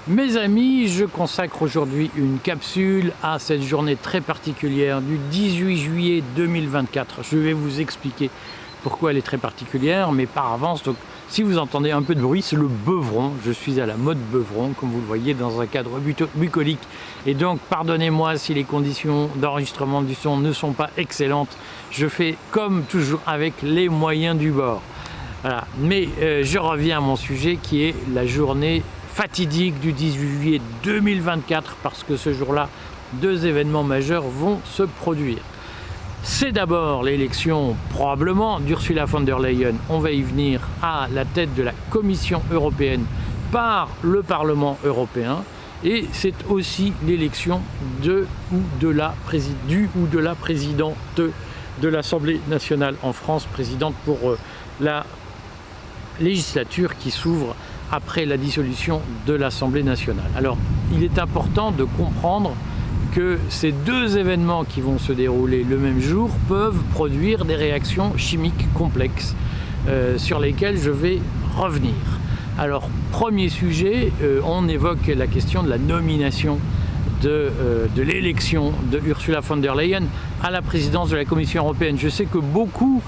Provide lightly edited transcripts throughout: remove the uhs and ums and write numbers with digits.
Mes amis, je consacre aujourd'hui une capsule à cette journée très particulière du 18 juillet 2024. Je vais vous expliquer pourquoi elle est très particulière, mais par avance, donc, si vous entendez un peu de bruit, c'est le beuvron. Je suis à la mode beuvron, comme vous le voyez, dans un cadre bucolique. Et donc, pardonnez-moi si les conditions d'enregistrement du son ne sont pas excellentes. Je fais comme toujours avec les moyens du bord. Voilà. Mais je reviens à mon sujet qui est la journée fatidique du 18 juillet 2024 parce que ce jour-là, deux événements majeurs vont se produire. C'est d'abord l'élection probablement d'Ursula von der Leyen, on va y venir, à la tête de la Commission européenne par le Parlement européen, et c'est aussi l'élection du ou de la présidente de l'Assemblée nationale en France, présidente pour la législature qui s'ouvre après la dissolution de l'Assemblée nationale. Alors, il est important de comprendre que ces deux événements qui vont se dérouler le même jour peuvent produire des réactions chimiques complexes sur lesquelles je vais revenir. Alors, premier sujet, on évoque la question de la nomination de l'élection de Ursula von der Leyen à la présidence de la Commission européenne. Je sais que beaucoup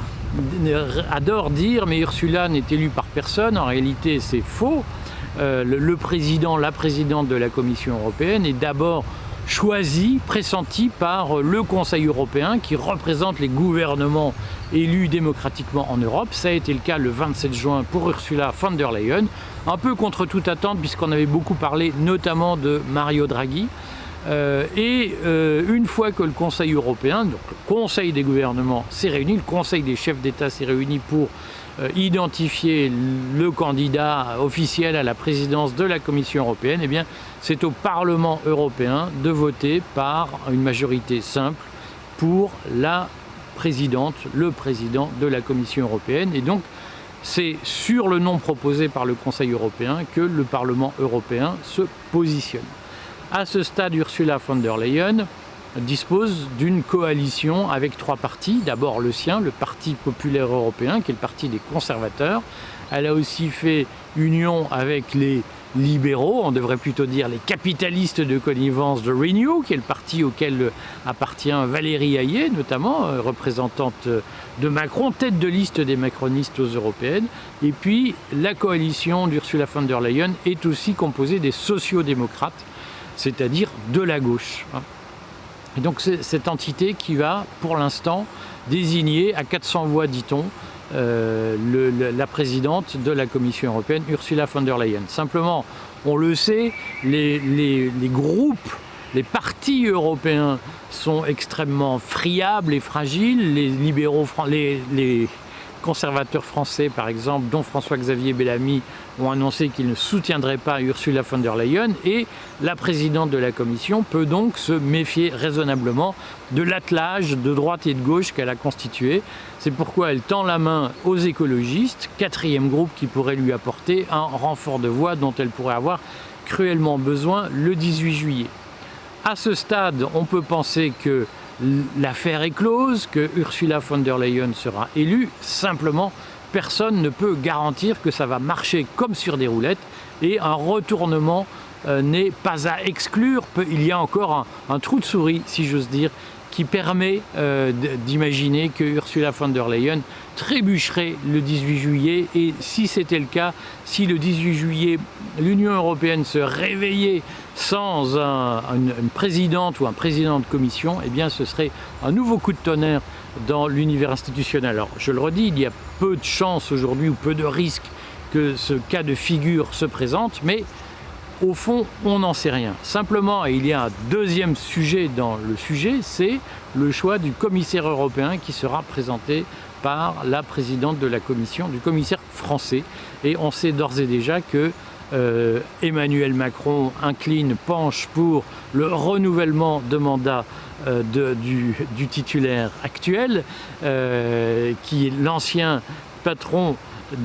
adorent dire mais Ursula n'est élue par personne. En réalité, c'est faux. Le président, la présidente de la Commission européenne est d'abord choisi, pressenti par le Conseil européen qui représente les gouvernements élus démocratiquement en Europe. Ça a été le cas le 27 juin pour Ursula von der Leyen, un peu contre toute attente puisqu'on avait beaucoup parlé notamment de Mario Draghi. Une fois que le Conseil européen, donc le Conseil des gouvernements s'est réuni, le Conseil des chefs d'État s'est réuni pour identifier le candidat officiel à la présidence de la Commission européenne, eh bien, c'est au Parlement européen de voter par une majorité simple pour la présidente, le président de la Commission européenne. Et donc, c'est sur le nom proposé par le Conseil européen que le Parlement européen se positionne. À ce stade, Ursula von der Leyen dispose d'une coalition avec trois partis. D'abord le sien, le Parti populaire européen, qui est le parti des conservateurs. Elle a aussi fait union avec les libéraux, on devrait plutôt dire les capitalistes de connivence de Renew, qui est le parti auquel appartient Valérie Hayé, notamment, représentante de Macron, tête de liste des macronistes aux européennes. Et puis la coalition d'Ursula von der Leyen est aussi composée des sociaux-démocrates, c'est-à-dire de la gauche. Et donc c'est cette entité qui va, pour l'instant, désigner à 400 voix, dit-on, la présidente de la Commission européenne, Ursula von der Leyen. Simplement, on le sait, les groupes, les partis européens sont extrêmement friables et fragiles. Les libéraux, les conservateurs français, par exemple, dont François-Xavier Bellamy, ont annoncé qu'ils ne soutiendraient pas Ursula von der Leyen, et la présidente de la Commission peut donc se méfier raisonnablement de l'attelage de droite et de gauche qu'elle a constitué. C'est pourquoi elle tend la main aux écologistes, quatrième groupe qui pourrait lui apporter un renfort de voix dont elle pourrait avoir cruellement besoin le 18 juillet. À ce stade, on peut penser que l'affaire est close, que Ursula von der Leyen sera élue. Simplement, personne ne peut garantir que ça va marcher comme sur des roulettes, et un retournement n'est pas à exclure. Il y a encore un trou de souris, si j'ose dire, qui permet d'imaginer que Ursula von der Leyen trébucherait le 18 juillet. Et si c'était le cas, si le 18 juillet l'Union européenne se réveillait sans une présidente ou un président de commission, eh bien ce serait un nouveau coup de tonnerre dans l'univers institutionnel. Alors je le redis, il y a peu de chances aujourd'hui ou peu de risques que ce cas de figure se présente, mais au fond, on n'en sait rien. Simplement, et il y a un deuxième sujet dans le sujet, c'est le choix du commissaire européen qui sera présenté par la présidente de la Commission, du commissaire français. Et on sait d'ores et déjà que Emmanuel Macron penche pour le renouvellement de mandat du titulaire actuel, qui est l'ancien patron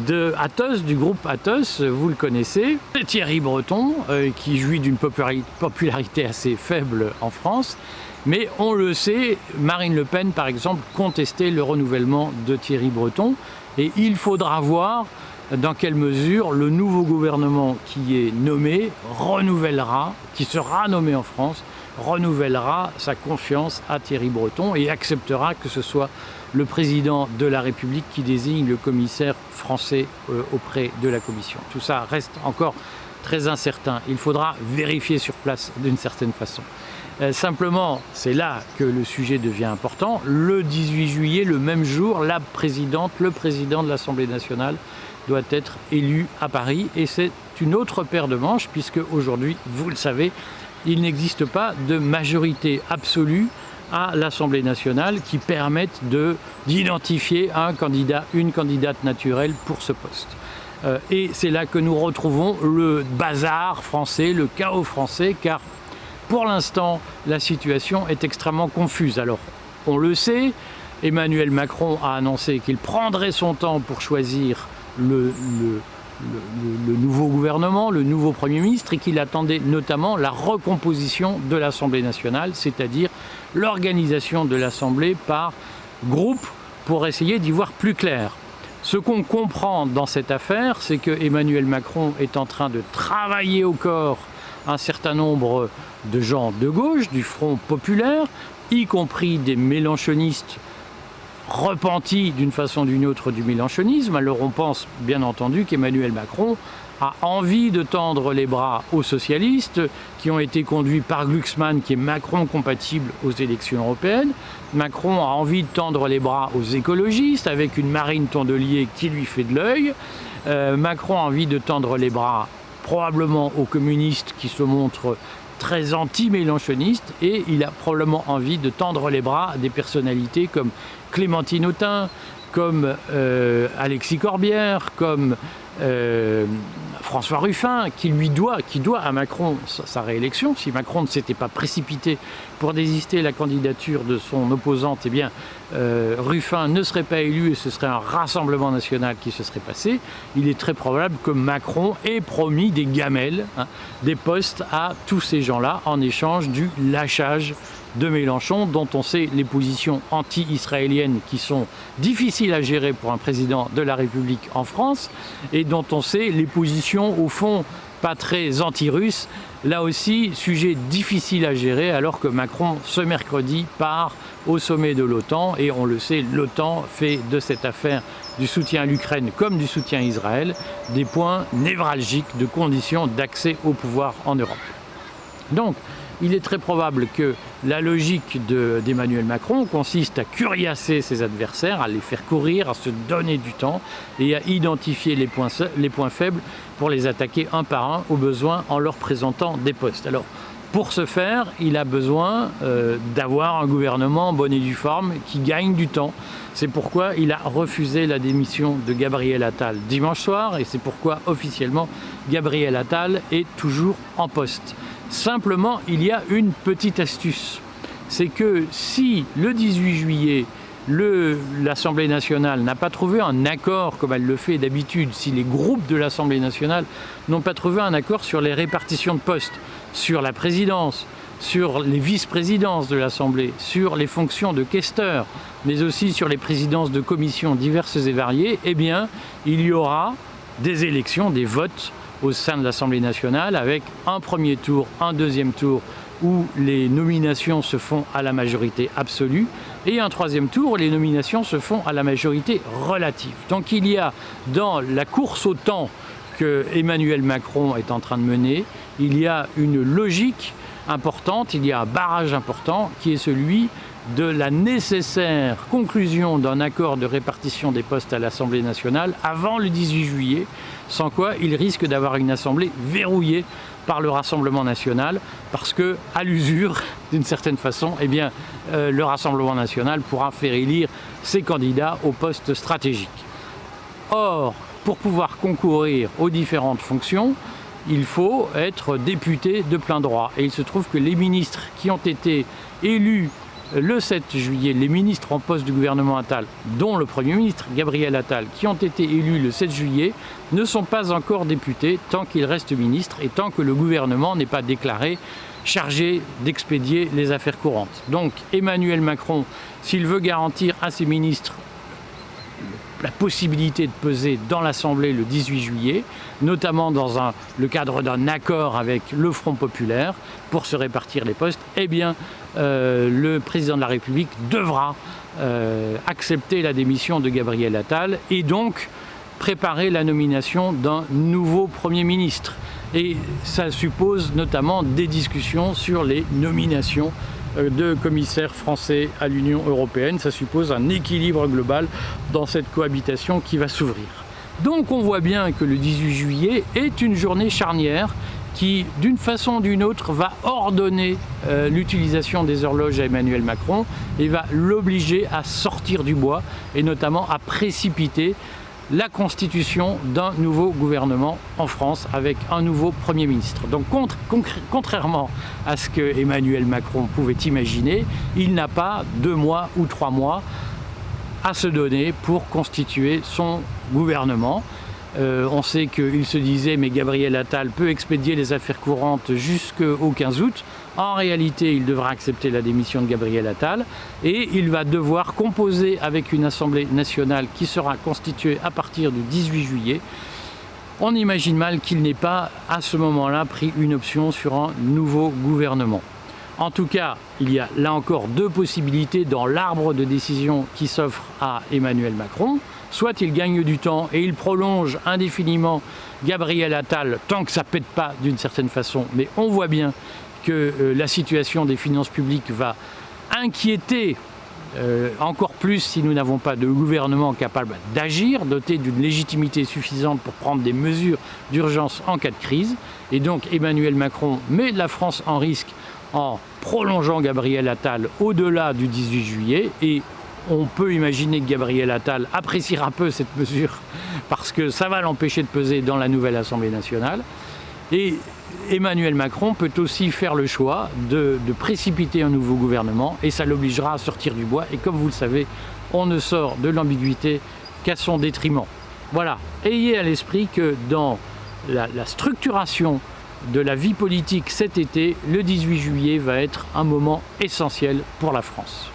de Atos, du groupe Atos, vous le connaissez. Thierry Breton, qui jouit d'une popularité assez faible en France, mais on le sait, Marine Le Pen, par exemple, contestait le renouvellement de Thierry Breton, et il faudra voir dans quelle mesure le nouveau gouvernement qui est nommé qui sera nommé en France, renouvellera sa confiance à Thierry Breton et acceptera que ce soit le président de la République qui désigne le commissaire français auprès de la Commission. Tout ça reste encore très incertain. Il faudra vérifier sur place d'une certaine façon. Simplement, c'est là que le sujet devient important. Le 18 juillet, le même jour, le président de l'Assemblée nationale doit être élu à Paris. Et c'est une autre paire de manches, puisque aujourd'hui, vous le savez, il n'existe pas de majorité absolue à l'Assemblée nationale qui permette d'identifier un candidat, une candidate naturelle pour ce poste. Et c'est là que nous retrouvons le bazar français, le chaos français, car pour l'instant, la situation est extrêmement confuse. Alors, on le sait, Emmanuel Macron a annoncé qu'il prendrait son temps pour choisir le nouveau gouvernement, le nouveau Premier ministre, et qu'il attendait notamment la recomposition de l'Assemblée nationale, c'est-à-dire l'organisation de l'Assemblée par groupe pour essayer d'y voir plus clair. Ce qu'on comprend dans cette affaire, c'est que Emmanuel Macron est en train de travailler au corps un certain nombre de gens de gauche, du Front populaire, y compris des mélenchonistes repentis d'une façon ou d'une autre du mélenchonisme. Alors on pense bien entendu qu'Emmanuel Macron a envie de tendre les bras aux socialistes qui ont été conduits par Glucksmann, qui est Macron compatible aux élections européennes. Macron a envie de tendre les bras aux écologistes avec une Marine Tondelier qui lui fait de l'œil. Macron a envie de tendre les bras probablement aux communistes qui se montrent très anti-mélenchonistes, et il a probablement envie de tendre les bras à des personnalités comme Clémentine Autain, comme Alexis Corbière, comme François Ruffin, qui doit à Macron sa réélection. Si Macron ne s'était pas précipité pour désister la candidature de son opposante, eh bien Ruffin ne serait pas élu et ce serait un rassemblement national qui se serait passé. Il est très probable que Macron ait promis des gamelles, des postes à tous ces gens-là en échange du lâchage de Mélenchon, dont on sait les positions anti-israéliennes qui sont difficiles à gérer pour un président de la République en France, et dont on sait les positions, au fond, pas très anti-russes. Là aussi, sujet difficile à gérer, alors que Macron, ce mercredi, part au sommet de l'OTAN, et on le sait, l'OTAN fait de cette affaire du soutien à l'Ukraine comme du soutien à Israël des points névralgiques de conditions d'accès au pouvoir en Europe. Donc, il est très probable que la logique d'Emmanuel Macron consiste à curiasser ses adversaires, à les faire courir, à se donner du temps et à identifier les points faibles pour les attaquer un par un, au besoin en leur présentant des postes. Alors, pour ce faire, il a besoin d'avoir un gouvernement en bonne et due forme qui gagne du temps. C'est pourquoi il a refusé la démission de Gabriel Attal dimanche soir, et c'est pourquoi officiellement Gabriel Attal est toujours en poste. Simplement, il y a une petite astuce. C'est que si le 18 juillet, l'Assemblée nationale n'a pas trouvé un accord comme elle le fait d'habitude, si les groupes de l'Assemblée nationale n'ont pas trouvé un accord sur les répartitions de postes, sur la présidence, sur les vice-présidences de l'Assemblée, sur les fonctions de questeurs, mais aussi sur les présidences de commissions diverses et variées, eh bien, il y aura des élections, des votes au sein de l'Assemblée nationale, avec un premier tour, un deuxième tour où les nominations se font à la majorité absolue, et un troisième tour où les nominations se font à la majorité relative. Donc il y a dans la course au temps que Emmanuel Macron est en train de mener, il y a une logique importante, il y a un barrage important qui est celui de la nécessaire conclusion d'un accord de répartition des postes à l'Assemblée nationale avant le 18 juillet, sans quoi il risque d'avoir une Assemblée verrouillée par le Rassemblement national, parce que, à l'usure, d'une certaine façon, eh bien, le Rassemblement national pourra faire élire ses candidats aux postes stratégiques. Or, pour pouvoir concourir aux différentes fonctions, il faut être député de plein droit. Et il se trouve que les ministres qui ont été élus le 7 juillet, les ministres en poste du gouvernement Attal, dont le Premier ministre Gabriel Attal, qui ont été élus le 7 juillet, ne sont pas encore députés tant qu'ils restent ministres et tant que le gouvernement n'est pas déclaré chargé d'expédier les affaires courantes. Donc Emmanuel Macron, s'il veut garantir à ses ministres la possibilité de peser dans l'Assemblée le 18 juillet, notamment dans le cadre d'un accord avec le Front populaire pour se répartir les postes, eh bien, le président de la République devra accepter la démission de Gabriel Attal et donc préparer la nomination d'un nouveau Premier ministre. Et ça suppose notamment des discussions sur les nominations de commissaires français à l'Union européenne. Ça suppose un équilibre global dans cette cohabitation qui va s'ouvrir. Donc on voit bien que le 18 juillet est une journée charnière qui, d'une façon ou d'une autre, va ordonner l'utilisation des horloges à Emmanuel Macron et va l'obliger à sortir du bois et notamment à précipiter la constitution d'un nouveau gouvernement en France avec un nouveau Premier ministre. Donc contrairement à ce que Emmanuel Macron pouvait imaginer, il n'a pas 2 mois ou 3 mois à se donner pour constituer son gouvernement. On sait qu'il se disait mais Gabriel Attal peut expédier les affaires courantes jusqu'au 15 août. En réalité, il devra accepter la démission de Gabriel Attal et il va devoir composer avec une Assemblée nationale qui sera constituée à partir du 18 juillet. On imagine mal qu'il n'ait pas à ce moment-là pris une option sur un nouveau gouvernement. En tout cas, il y a là encore 2 possibilités dans l'arbre de décision qui s'offre à Emmanuel Macron. Soit il gagne du temps et il prolonge indéfiniment Gabriel Attal tant que ça ne pète pas d'une certaine façon. Mais on voit bien que la situation des finances publiques va inquiéter encore plus si nous n'avons pas de gouvernement capable d'agir, doté d'une légitimité suffisante pour prendre des mesures d'urgence en cas de crise. Et donc Emmanuel Macron met la France en risque en prolongeant Gabriel Attal au-delà du 18 juillet et on peut imaginer que Gabriel Attal appréciera un peu cette mesure parce que ça va l'empêcher de peser dans la nouvelle Assemblée nationale. Et Emmanuel Macron peut aussi faire le choix de précipiter un nouveau gouvernement et ça l'obligera à sortir du bois. Et comme vous le savez, on ne sort de l'ambiguïté qu'à son détriment. Voilà, ayez à l'esprit que dans la structuration de la vie politique cet été, le 18 juillet va être un moment essentiel pour la France.